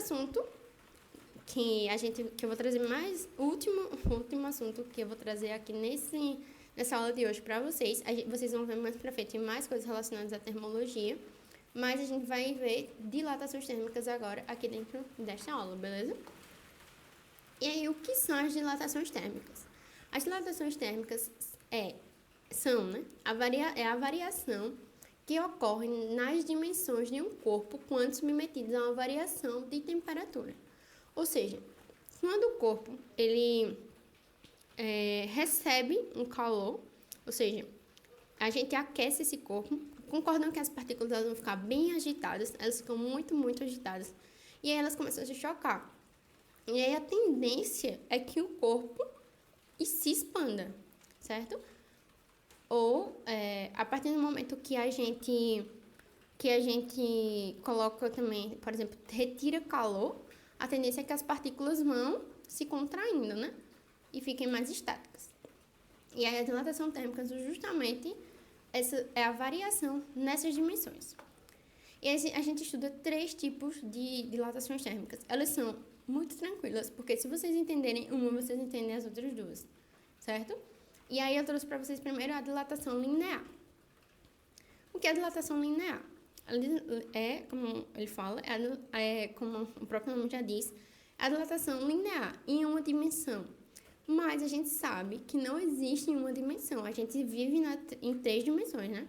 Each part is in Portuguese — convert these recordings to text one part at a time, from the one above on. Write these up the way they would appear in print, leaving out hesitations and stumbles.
assunto que eu vou trazer o último assunto que eu vou trazer aqui nessa aula de hoje para vocês. Vocês vão ver mais pra frente mais coisas relacionadas à termologia, mas a gente vai ver dilatações térmicas agora aqui dentro desta aula, beleza? E aí, o que são as dilatações térmicas? As dilatações térmicas são, né, a variação que ocorre nas dimensões de um corpo quando submetidos a uma variação de temperatura. Ou seja, quando o corpo ele recebe um calor, ou seja, a gente aquece esse corpo, concordam que as partículas elas vão ficar bem agitadas, elas ficam muito, muito agitadas, e aí elas começam a se chocar. E aí a tendência é que o corpo se expanda, certo? Ou a partir do momento que a gente coloca também, por exemplo, retira calor, a tendência é que as partículas vão se contraindo, né? E fiquem mais estáticas. E aí a dilatação térmica justamente essa é a variação nessas dimensões. E a gente estuda 3 tipos de dilatações térmicas. Elas são muito tranquilas, porque se vocês entenderem uma, vocês entendem as outras duas, certo? E aí eu trouxe para vocês primeiro a dilatação linear. O que é a dilatação linear? Como ele fala, como o próprio nome já diz, a dilatação linear em uma dimensão. Mas a gente sabe que não existe em uma dimensão, a gente vive em 3 dimensões, né?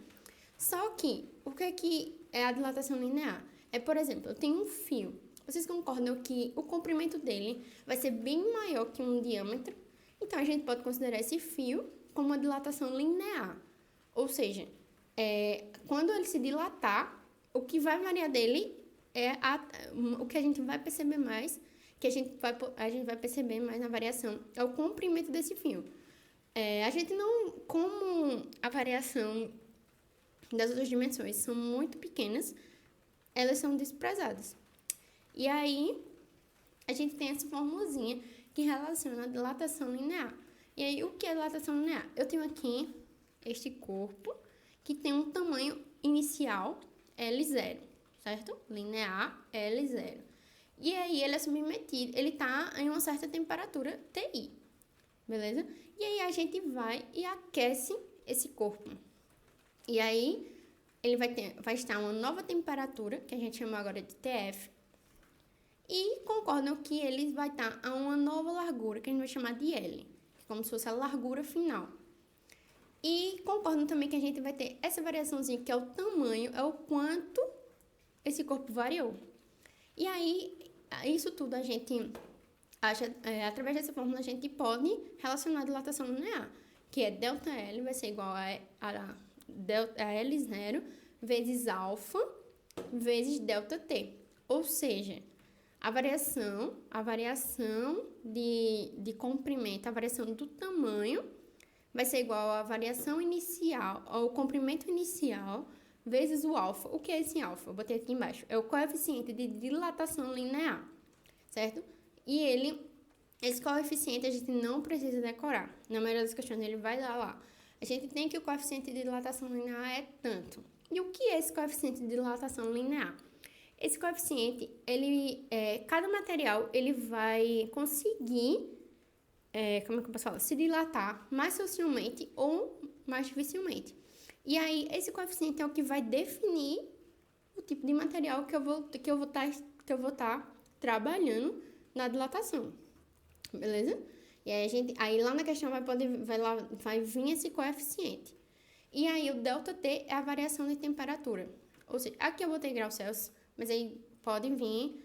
Só que, o que é a dilatação linear? Por exemplo, eu tenho um fio. Vocês concordam que o comprimento dele vai ser bem maior que um diâmetro? Então, a gente pode considerar esse fio como uma dilatação linear. Ou seja, quando ele se dilatar, o que vai variar dele o que a gente vai perceber mais, que a gente vai perceber mais na variação, é o comprimento desse fio. A gente não, como a variação das outras dimensões são muito pequenas, elas são desprezadas. E aí, a gente tem essa formulazinha que relaciona a dilatação linear. E aí, o que é dilatação linear? Eu tenho aqui este corpo que tem um tamanho inicial L0, certo? Linear L0. E aí, ele é submetido, ele está em uma certa temperatura TI, beleza? E aí, a gente vai e aquece esse corpo. E aí, ele vai estar a uma nova temperatura, que a gente chama agora de TF, e concordam que ele vai estar a uma nova largura, que a gente vai chamar de L, como se fosse a largura final. E concordam também que a gente vai ter essa variaçãozinha, que é o tamanho, é o quanto esse corpo variou. E aí, isso tudo a gente acha, através dessa fórmula, a gente pode relacionar a dilatação linear, que é ΔL vai ser igual a L0 vezes alfa vezes ΔT. Ou seja, a variação de comprimento, a variação do tamanho vai ser igual à variação inicial, ao comprimento inicial, vezes o alfa. O que é esse alfa? Eu botei aqui embaixo. É o coeficiente de dilatação linear, certo? E esse coeficiente a gente não precisa decorar. Na maioria das questões ele vai dar lá. A gente tem que o coeficiente de dilatação linear é tanto. E o que é esse coeficiente de dilatação linear? Esse coeficiente, cada material, ele vai conseguir, como é que eu posso falar? Se dilatar mais facilmente ou mais dificilmente. E aí, esse coeficiente é o que vai definir o tipo de material que eu vou estar trabalhando na dilatação. Beleza? E aí lá na questão vai vir esse coeficiente. E aí, o ΔT é a variação de temperatura. Ou seja, aqui eu botei graus Celsius, mas aí pode vir,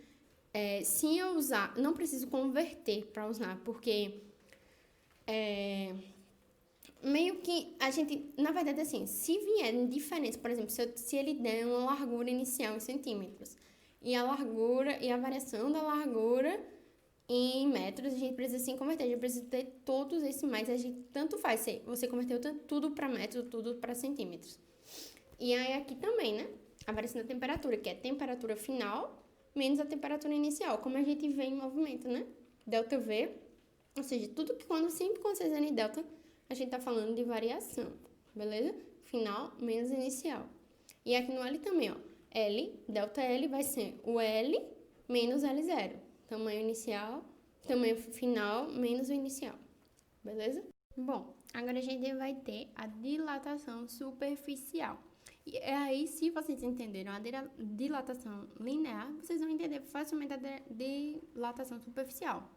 se eu usar, não preciso converter para usar, porque meio que a gente, na verdade, assim, se vier em diferença, por exemplo, se ele der uma largura inicial em centímetros, e a variação da largura em metros, a gente precisa sim converter, a gente precisa ter todos esses mais, a gente tanto faz, se você converteu tudo para metros, tudo para centímetros. E aí aqui também, né? A variação da temperatura, que é a temperatura final menos a temperatura inicial, como a gente vê em movimento, né? ΔV, ou seja, sempre quando vocês verem delta, a gente tá falando de variação, beleza? Final menos inicial. E aqui no L também, ó. ΔL vai ser o L menos L0. Tamanho inicial, tamanho final menos o inicial. Beleza? Bom, agora a gente vai ter a dilatação superficial. E aí, se vocês entenderam a dilatação linear, vocês vão entender facilmente a dilatação superficial.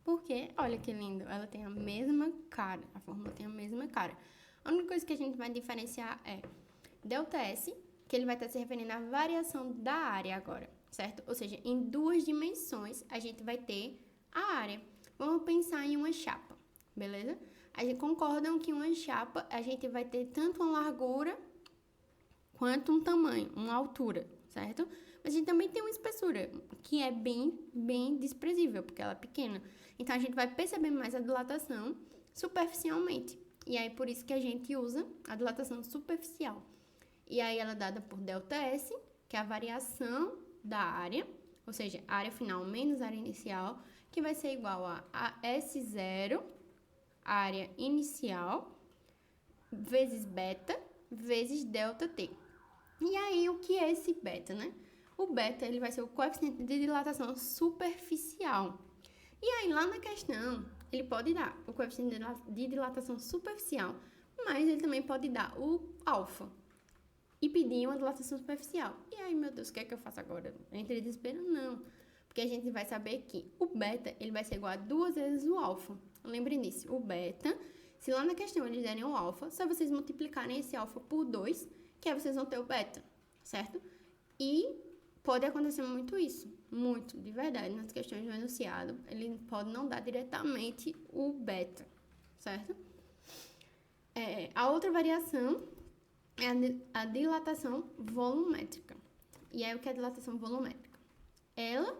Porque, olha que lindo, ela tem a mesma cara, a fórmula tem a mesma cara. A única coisa que a gente vai diferenciar é ΔS, que ele vai estar se referindo à variação da área agora, certo? Ou seja, em duas dimensões a gente vai ter a área. Vamos pensar em uma chapa, beleza? A gente concordam que uma chapa a gente vai ter tanto uma largura quanto um tamanho, uma altura, certo? Mas a gente também tem uma espessura, que é bem desprezível, porque ela é pequena. Então, a gente vai perceber mais a dilatação superficialmente. E aí, por isso que a gente usa a dilatação superficial. E aí, ela é dada por ΔS, que é a variação da área, ou seja, a área final menos a área inicial, que vai ser igual a S0, área inicial, vezes beta, vezes ΔT. E aí, o que é esse beta, né? O beta, ele vai ser o coeficiente de dilatação superficial. E aí, lá na questão, ele pode dar o coeficiente de dilatação superficial, mas ele também pode dar o alfa e pedir uma dilatação superficial. E aí, meu Deus, o que é que eu faço agora? Entre desespero? Não. Porque a gente vai saber que o beta, ele vai ser igual a 2 vezes o alfa. Lembrem disso, o beta, se lá na questão eles derem o alfa, só vocês multiplicarem esse alfa por 2, que aí vocês vão ter o beta, certo? E pode acontecer muito isso, muito, de verdade, nas questões do enunciado, ele pode não dar diretamente o beta, certo? A outra variação é a dilatação volumétrica. E aí, o que é a dilatação volumétrica? Ela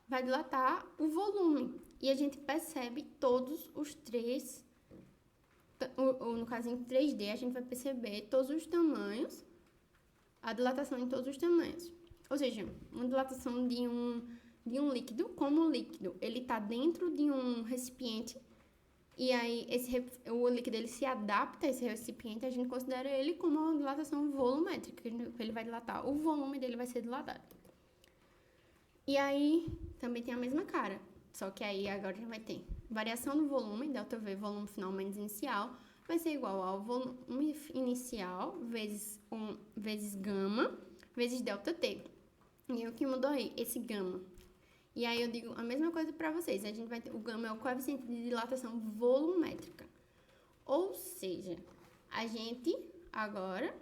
vai dilatar o volume, e a gente percebe todos os três, ou no caso em 3D, a gente vai perceber todos os tamanhos, a dilatação em todos os tamanhos. Ou seja, uma dilatação de um líquido, como o líquido, ele está dentro de um recipiente, e aí o líquido ele se adapta a esse recipiente, a gente considera ele como uma dilatação volumétrica, ele vai dilatar, o volume dele vai ser dilatado. E aí, também tem a mesma cara, só que aí agora a gente vai ter variação do volume, ΔV, volume final menos inicial, vai ser igual ao volume inicial vezes gama, vezes ΔT. E o que mudou aí? Esse gama. E aí eu digo a mesma coisa para vocês. A gente vai ter, o gama é o coeficiente de dilatação volumétrica. Ou seja, a gente agora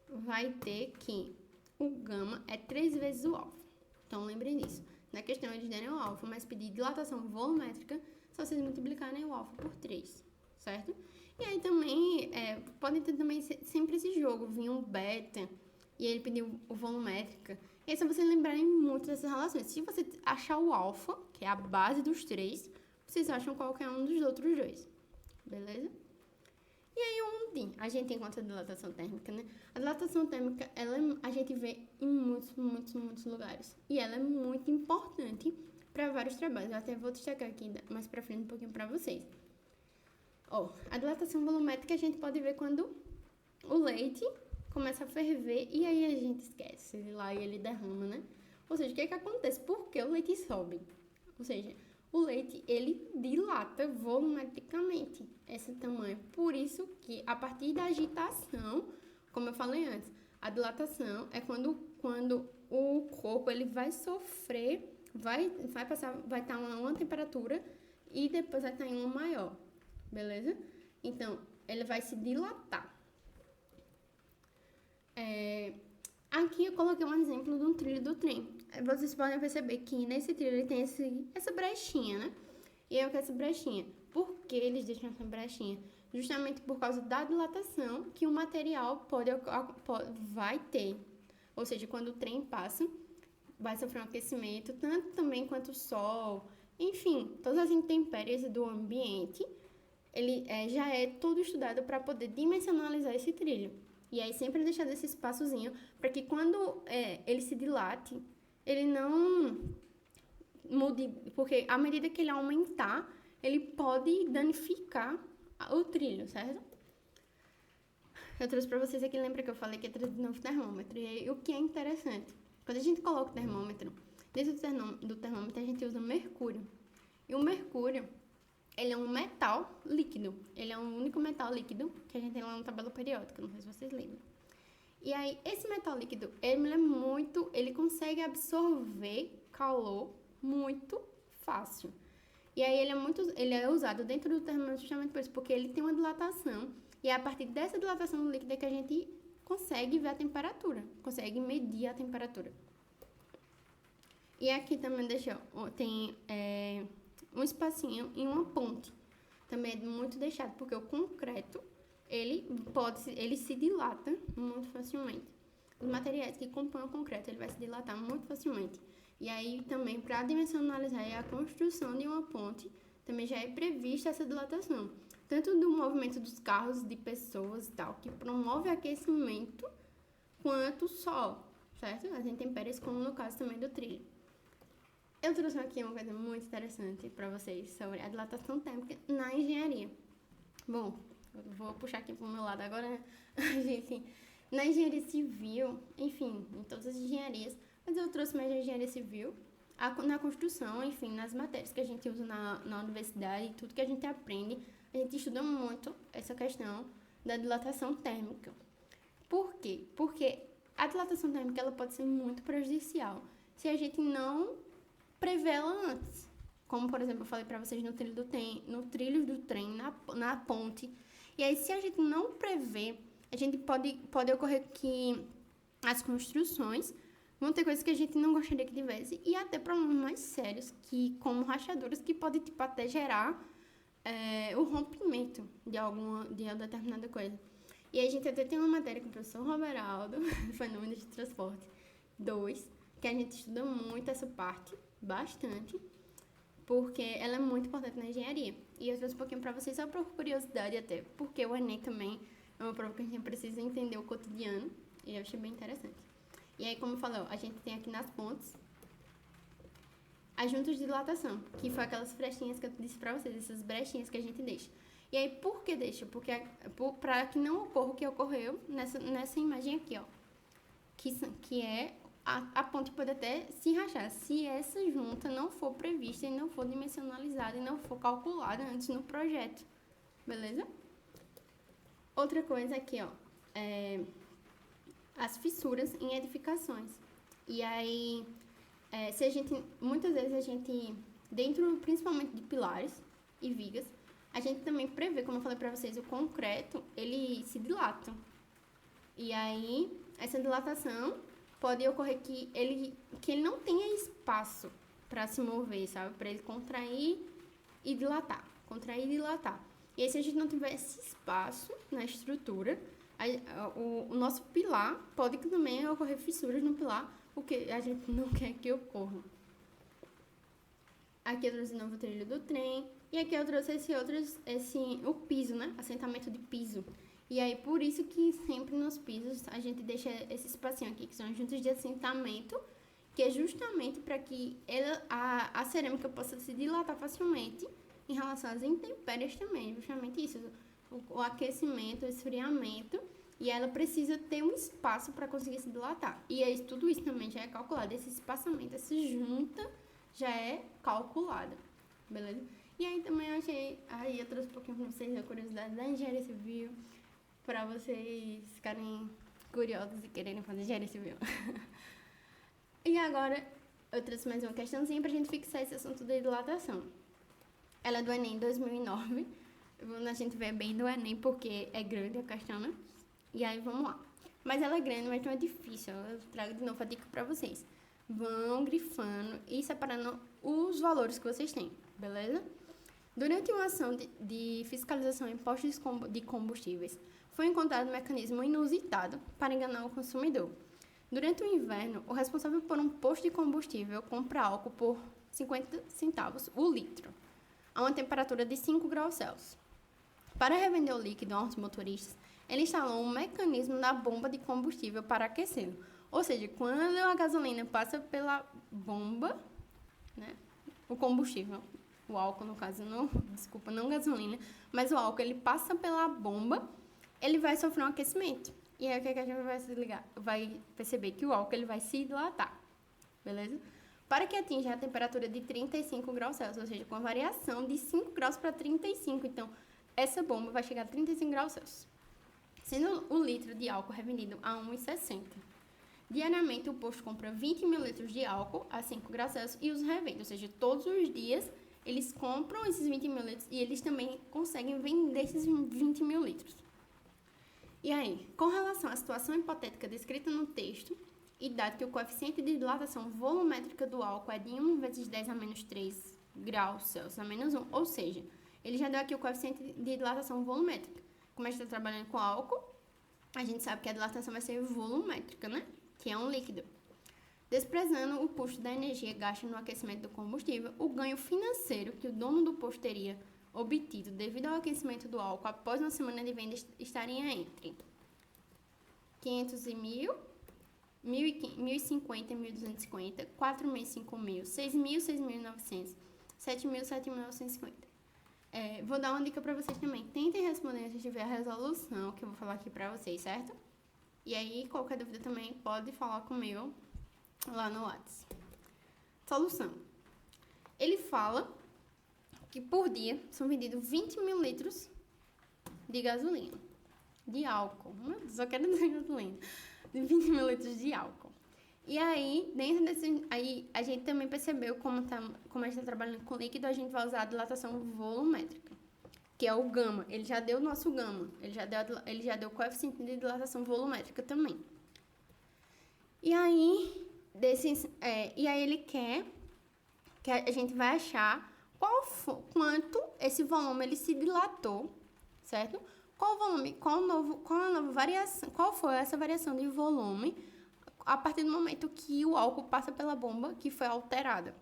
vai ter que o gama é 3 vezes o alfa. Então lembrem disso. Na questão eles deram o alfa, mas pedir dilatação volumétrica, só vocês multiplicarem o alfa por 3, certo? E aí também, pode ter também sempre esse jogo, vinha um beta, e ele pediu o volumétrica. E aí, se vocês lembrarem muito dessas relações, se você achar o alfa, que é a base dos 3, vocês acham qualquer um dos outros dois, beleza? E aí, onde a gente encontra a dilatação térmica, né? A dilatação térmica, a gente vê em muitos lugares. E ela é muito importante para vários trabalhos. Eu até vou destacar aqui mais pra frente um pouquinho para vocês. A dilatação volumétrica a gente pode ver quando o leite começa a ferver e aí a gente esquece ele lá e ele derrama, né? Ou seja, o que acontece? Por que o leite sobe? Ou seja, o leite, ele dilata volumetricamente esse tamanho. Por isso que, a partir da agitação, como eu falei antes, a dilatação é quando o corpo ele vai sofrer, vai estar uma temperatura e depois vai estar em uma maior, beleza? Então, ele vai se dilatar. Aqui eu coloquei um exemplo de um trilho do trem. Vocês podem perceber que nesse trilho ele tem essa brechinha, né? E eu quero essa brechinha. Por que eles deixam essa brechinha? Justamente por causa da dilatação que o material vai ter. Ou seja, quando o trem passa, vai sofrer um aquecimento, tanto também quanto o sol. Enfim, todas as intempéries do ambiente, ele já é tudo estudado para poder dimensionalizar esse trilho. E aí sempre deixar esse espaçozinho para que quando ele se dilate, ele não mude, porque à medida que ele aumentar, ele pode danificar o trilho, certo? Eu trouxe para vocês aqui, lembra que eu falei que é de novo termômetro. E aí, o que é interessante? Quando a gente coloca o termômetro, dentro do termômetro a gente usa mercúrio. E o mercúrio, ele é um metal líquido. Ele é o único metal líquido que a gente tem lá na tabela periódica, não sei se vocês lembram. E aí, esse metal líquido, ele consegue absorver calor muito fácil. E aí, ele é usado dentro do termômetro justamente por isso, porque ele tem uma dilatação. E é a partir dessa dilatação do líquido que a gente consegue ver a temperatura, consegue medir a temperatura. E aqui também tem um espacinho e uma ponte. Também é muito deixado, porque o concreto, ele se dilata muito facilmente. Os materiais que compõem o concreto, ele vai se dilatar muito facilmente. E aí também, para dimensionalizar a construção de uma ponte, também já é prevista essa dilatação. Tanto do movimento dos carros, de pessoas e tal, que promove aquecimento, quanto o sol, certo? As intempéries, como no caso também do trilho. Eu trouxe aqui uma coisa muito interessante para vocês sobre a dilatação térmica na engenharia. Bom, eu vou puxar aqui para o meu lado agora, né? Enfim, na engenharia civil, enfim, em todas as engenharias, mas eu trouxe mais a engenharia civil, na construção, enfim, nas matérias que a gente usa na universidade, tudo que a gente aprende, a gente estuda muito essa questão da dilatação térmica. Por quê? Porque a dilatação térmica ela pode ser muito prejudicial se a gente não prevê ela antes. Como, por exemplo, eu falei para vocês no trilho do trem, na ponte. E aí, se a gente não prevê, a gente pode ocorrer que as construções vão ter coisas que a gente não gostaria que tivesse. E até problemas mais sérios, como rachaduras, que podem até gerar o rompimento de determinada coisa. E aí, a gente até tem uma matéria com o professor Roberaldo, Fenômenos de Transporte 2, que a gente estuda muito essa parte, bastante, porque ela é muito importante na engenharia. E eu trouxe um pouquinho para vocês só por curiosidade até, porque o Enem também é uma prova que a gente precisa entender o cotidiano, e eu achei bem interessante. E aí, como eu falei, a gente tem aqui nas pontes as juntas de dilatação, que foi aquelas frestinhas que eu disse para vocês, essas brechinhas que a gente deixa. E aí, por que deixa? Porque para que não ocorra o que ocorreu nessa imagem aqui, ó, que é a ponte pode até se rachar se essa junta não for prevista e não for dimensionalizada e não for calculada antes no projeto, beleza? Outra coisa aqui, ó, as fissuras em edificações. E aí, muitas vezes a gente, dentro principalmente de pilares e vigas, a gente também prevê, como eu falei pra vocês, o concreto, ele se dilata. E aí, essa dilatação pode ocorrer que ele não tenha espaço para se mover, sabe? Para ele contrair e dilatar. Contrair e dilatar. E aí, se a gente não tiver esse espaço na estrutura, o nosso pilar pode também ocorrer fissuras no pilar, o que a gente não quer que ocorra. Aqui eu trouxe o novo trilho do trem. E aqui eu trouxe o piso, né? Assentamento de piso. E aí, por isso que sempre nos pisos a gente deixa esse espacinho aqui, que são juntas de assentamento, que é justamente para que a cerâmica possa se dilatar facilmente em relação às intempéries também. Justamente isso, o aquecimento, o esfriamento, e ela precisa ter um espaço para conseguir se dilatar. E aí, tudo isso também já é calculado, esse espaçamento, essa junta já é calculada, beleza? E aí também eu trouxe um pouquinho para vocês a curiosidade da engenharia civil, para vocês ficarem curiosos e quererem fazer engenharia civil. E agora eu trouxe mais uma questãozinha pra gente fixar esse assunto da dilatação. Ela é do Enem 2009. A gente vê bem do Enem porque é grande a questão, né? E aí vamos lá. Mas ela é grande, mas não é difícil. Eu trago de novo a dica pra vocês. Vão grifando e separando os valores que vocês têm, beleza? Durante uma ação de fiscalização em postos de combustíveis, foi encontrado um mecanismo inusitado para enganar o consumidor. Durante o inverno, o responsável por um posto de combustível compra álcool por 50 centavos o litro, a uma temperatura de 5 graus Celsius. Para revender o líquido aos motoristas, ele instalou um mecanismo na bomba de combustível para aquecê-lo. Ou seja, quando a gasolina passa pela bomba, né, o combustível, o álcool no caso, não gasolina, mas o álcool ele passa pela bomba, ele vai sofrer um aquecimento. E aí, o que é que a gente vai se ligar? Vai perceber que o álcool ele vai se dilatar, beleza? Para que atinja a temperatura de 35 graus Celsius, ou seja, com a variação de 5 graus para 35. Então, essa bomba vai chegar a 35 graus Celsius. Sendo o litro de álcool revendido a 1,60. Diariamente, o posto compra 20 mil litros de álcool a 5 graus Celsius e os revende. Ou seja, todos os dias eles compram esses 20 mil litros e eles também conseguem vender esses 20 mil litros. E aí, com relação à situação hipotética descrita no texto, e dado que o coeficiente de dilatação volumétrica do álcool é de 1 vezes 10 a menos 3 graus Celsius a menos 1, ou seja, ele já deu aqui o coeficiente de dilatação volumétrica. Como a gente está trabalhando com álcool, a gente sabe que a dilatação vai ser volumétrica, né? Que é um líquido. Desprezando o custo da energia gasta no aquecimento do combustível, o ganho financeiro que o dono do posto teria obtido devido ao aquecimento do álcool após uma semana de venda estaria entre 500 e 1.000, 1.050 e 1.250, 4.000 e 5.000, 6.000 e 6.900, 7.000 e 7.950. Vou dar uma dica para vocês também. Tentem responder se tiver a resolução que eu vou falar aqui para vocês, certo? E aí, qualquer dúvida também pode falar comigo lá no WhatsApp. Solução. Ele fala que por dia são vendidos 20 mil litros de gasolina, de álcool. Só quero dizer gasolina. De 20 mil litros de álcool. E aí, dentro desse... Aí, a gente também percebeu como a gente está trabalhando com líquido, a gente vai usar a dilatação volumétrica, que é o gama. Ele já deu o nosso gama. Ele já deu o coeficiente de dilatação volumétrica também. E aí, ele quer que a gente vai achar quanto esse volume ele se dilatou, certo? Qual foi essa variação de volume a partir do momento que o álcool passa pela bomba que foi alterada,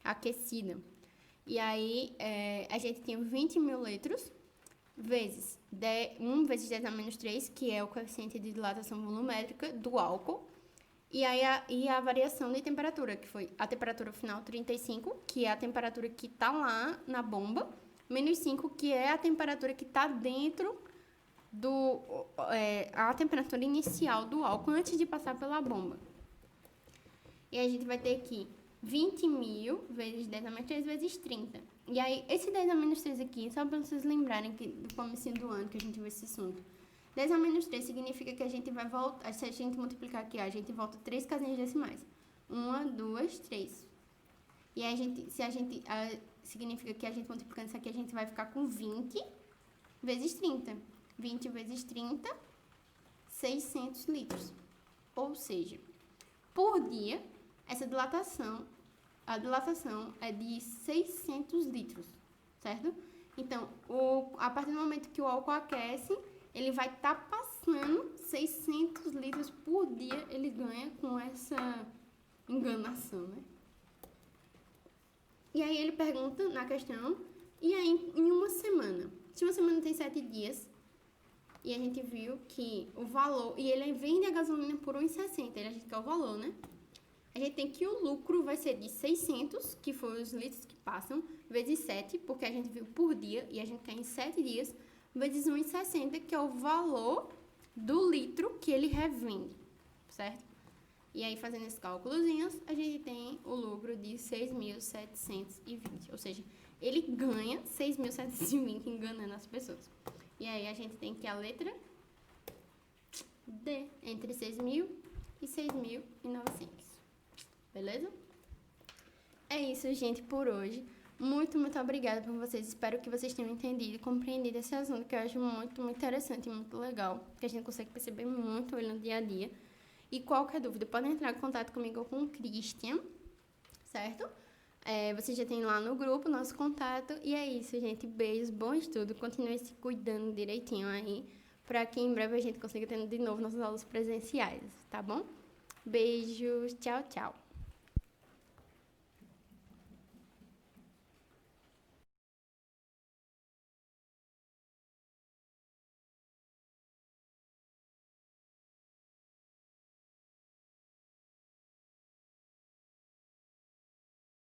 aquecida. E aí, a gente tem 20 mil litros vezes 1 vezes 10 a menos 3, que é o coeficiente de dilatação volumétrica do álcool. E aí a variação de temperatura, que foi a temperatura final 35, que é a temperatura que está lá na bomba, menos 5, que é a temperatura que está dentro a temperatura inicial do álcool antes de passar pela bomba. E aí a gente vai ter aqui 20 mil vezes 10 a menos 3 vezes 30. E aí, esse 10 a menos 3 aqui, só para vocês lembrarem do começo do ano que a gente viu esse assunto. 10 a menos 3 significa que a gente vai voltar, se a gente multiplicar aqui, a gente volta 3 casinhas decimais. 1, 2, 3. E aí, significa que a gente multiplicando isso aqui, a gente vai ficar com 20 vezes 30. 20 vezes 30, 600 litros. Ou seja, por dia, a dilatação é de 600 litros, certo? Então, a partir do momento que o álcool aquece, ele vai estar passando 600 litros por dia, ele ganha com essa enganação, né? E aí ele pergunta na questão, e aí em uma semana? Se uma semana tem 7 dias, e a gente viu que o valor, e ele vende a gasolina por 1,60, a gente quer o valor, né? A gente tem que o lucro vai ser de 600, que foi os litros que passam, vezes 7, porque a gente viu por dia, e a gente quer em 7 dias, vezes 1,60, que é o valor do litro que ele revende, certo? E aí, fazendo esses cálculozinhos, a gente tem o lucro de 6.720, ou seja, ele ganha 6.720 enganando as pessoas. E aí, a gente tem que a letra D, entre 6.000 e 6.900. Beleza? É isso, gente, por hoje. Muito, muito obrigada por vocês. Espero que vocês tenham entendido e compreendido esse assunto, que eu acho muito, muito interessante e muito legal, que a gente consegue perceber muito ele no dia a dia. E qualquer dúvida, podem entrar em contato comigo ou com o Christian, certo? Você já tem lá no grupo nosso contato. E é isso, gente. Beijos, bom estudo. Continue se cuidando direitinho aí, para que em breve a gente consiga ter de novo nossas aulas presenciais, tá bom? Beijos, tchau, tchau.